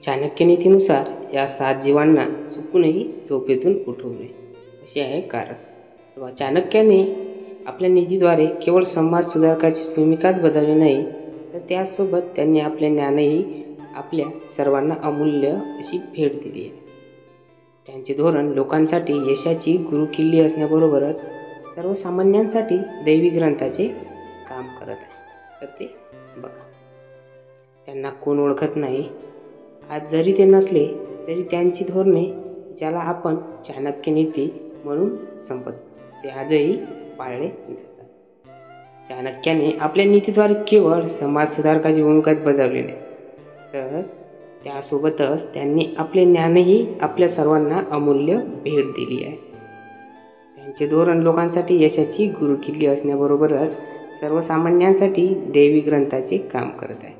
चाणक्य नीतीनुसार या 7 जीवांना चुकूनही झोपेतून उठवले असे आहे कारण. तेव्हा चाणक्याने आपल्या नीतीद्वारे केवळ समाज सुधारकाची भूमिकाच बजावली नाही, तर त्यासोबत त्यांनी आपले ज्ञानही आपल्या सर्वांना अमूल्य अशी भेट दिली आहे. त्यांचे धोरण लोकांसाठी यशाची गुरुकिल्ली असण्याबरोबरच सर्वसामान्यांसाठी दैवी ग्रंथाचे काम करत आहे. तर ते बघा, त्यांना कोण ओळखत नाही. आज जरी ते नसले तरी त्यांची धोरणे, ज्याला आपण चाणक्य नीती म्हणून संपत, ते आजही पाळले जातात. चाणक्याने आपल्या नीतीद्वारे केवळ समाज सुधारकाची भूमिकाच बजावली नाही, तर त्यासोबतच त्यांनी आपले ज्ञानही आपल्या सर्वांना अमूल्य भेट दिली आहे. त्यांचे धोरण लोकांसाठी यशाची गुरुकिल्ली असण्याबरोबरच सर्वसामान्यांसाठी दैवी ग्रंथाचे काम करत आहे.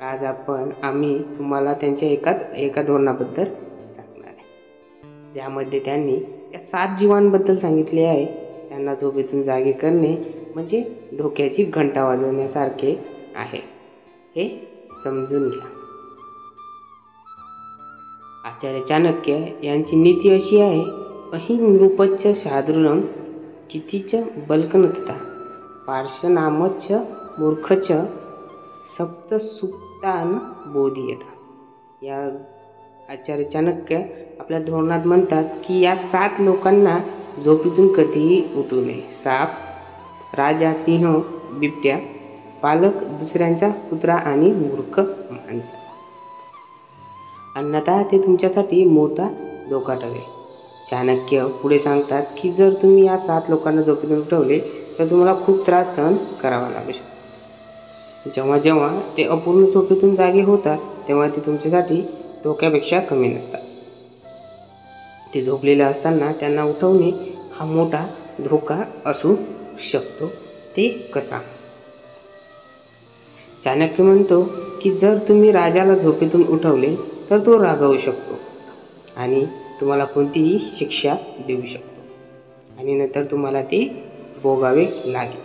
आज आम्ही तुम्हाला त्यांच्या एका धोरणाबद्दल सांगणार आहे, ज्यामध्ये त्यांनी त्या 7 जीवांबद्दल सांगितले आहे. त्यांना झोपेतून जागे करणे म्हणजे धोक्याची घंटा वाजवण्यासारखे आहे, हे समजून घ्या. आचार्य चाणक्य यांची नीती अशी आहे: अहि नृपच्च शार्दूलम कितीच बल्कनतता पार्श्वनामच्च मूर्खच सप्तसुप्तान बोधयेत. या आचार्य चाणक्य आपल्या धोरणात म्हणतात की या 7 लोकांना झोपेतून कधीही उठू नये. साप, राजा, सिंह, बिबट्या, पालक, दुसऱ्यांचा कुत्रा आणि मूर्ख माणसा, अन्यथा ते तुमच्यासाठी मोठा धोका ठरेल. चाणक्य पुढे सांगतात की जर तुम्ही या 7 लोकांना झोपेतून उठवले तर तुम्हाला खूप त्रास सहन करावा लागू शकतो. जेव्हा ते अपूर्ण झोपेतून जागे होतात तेव्हा ते तुमच्यासाठी धोक्यापेक्षा कमी नसतात. ते झोपलेले असताना त्यांना उठवणे हा मोठा धोका असू शकतो. ते कसा? चाणक्य म्हणतो की जर तुम्ही राजाला झोपेतून उठवले तर तो रागावू शकतो आणि तुम्हाला कोणतीही शिक्षा देऊ शकतो आणि नंतर तुम्हाला ते भोगावे लागेल.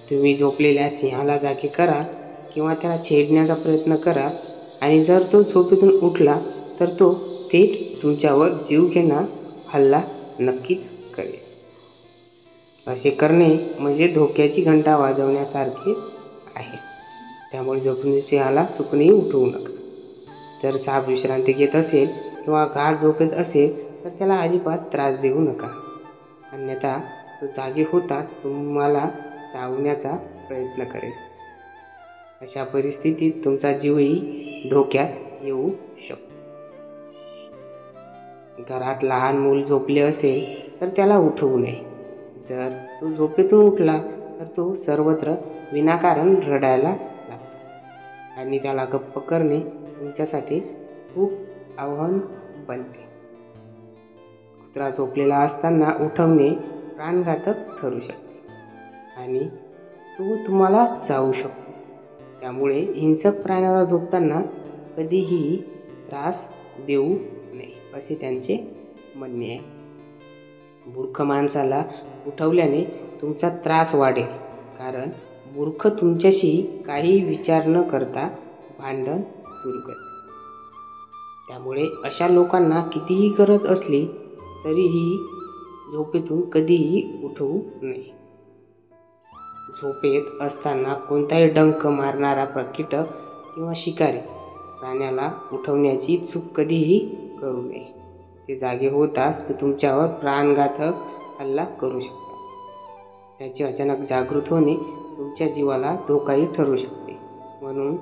तुम्ही झोपलेल्या सिंहाला जागे करा किंवा त्याला छेडण्याचा प्रयत्न करा आणि जर तो झोपेतून उठला तर तो थेट तुमच्यावर जीवघेणा हल्ला नक्कीच करेल. असे करणे म्हणजे धोक्याची घंटा वाजवण्यासारखे आहे. त्यामुळे झोपून सिंहाला चुकूनही उठवू नका. जर साप विश्रांती घेत असेल किंवा गाढ झोपेत असेल तर त्याला अजिबात त्रास देऊ नका, अन्यथा तो जागे होताच तुम्हाला चावण्याचा प्रयत्न करेल. अशा परिस्थितीत तुमचा जीवही धोक्यात येऊ शकतो. घरात लहान मूल झोपले असेल तर त्याला उठवू नये. जर तो झोपेतून उठला तर तो सर्वत्र विनाकारण रडायला लागतो आणि त्याला गप्प करणे तुमच्यासाठी खूप आव्हान बनते. कुत्रा झोपलेला असताना उठवणे प्राणघातक ठरू शकते आणि तो तुम्हाला चावू शकतो. त्यामुळे हिंसक प्राण्याला झोपताना कधीही त्रास देऊ नये असे त्यांचे म्हणणे आहे. मूर्ख माणसाला उठवल्याने तुमचा त्रास वाढेल, कारण मूर्ख तुमच्याशी काही विचार न करता भांडण सुरू करते. त्यामुळे अशा लोकांना कितीही गरज असली तरीही झोपेतून कधीही उठवू नये. झोपेत असताना कोणताही डंख मारणारा कीटक किंवा शिकारी प्राण्याला उठवण्याची चूक कधीही करू नये. ते जागे होताच ते तुमच्यावर प्राणघातक हल्ला करू शकतात. त्याचे अचानक जागृत होणे तुमच्या जीवाला धोकाही ठरू शकते. म्हणून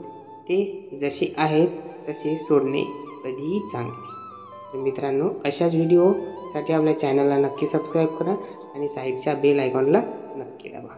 ते जसे आहेत तसे सोडणे कधीही चांगले. तर मित्रांनो, अशाच व्हिडिओसाठी आपल्या चॅनलला नक्की सबस्क्राईब करा आणि साईडच्या बेल आयकॉनला नक्की दाबा.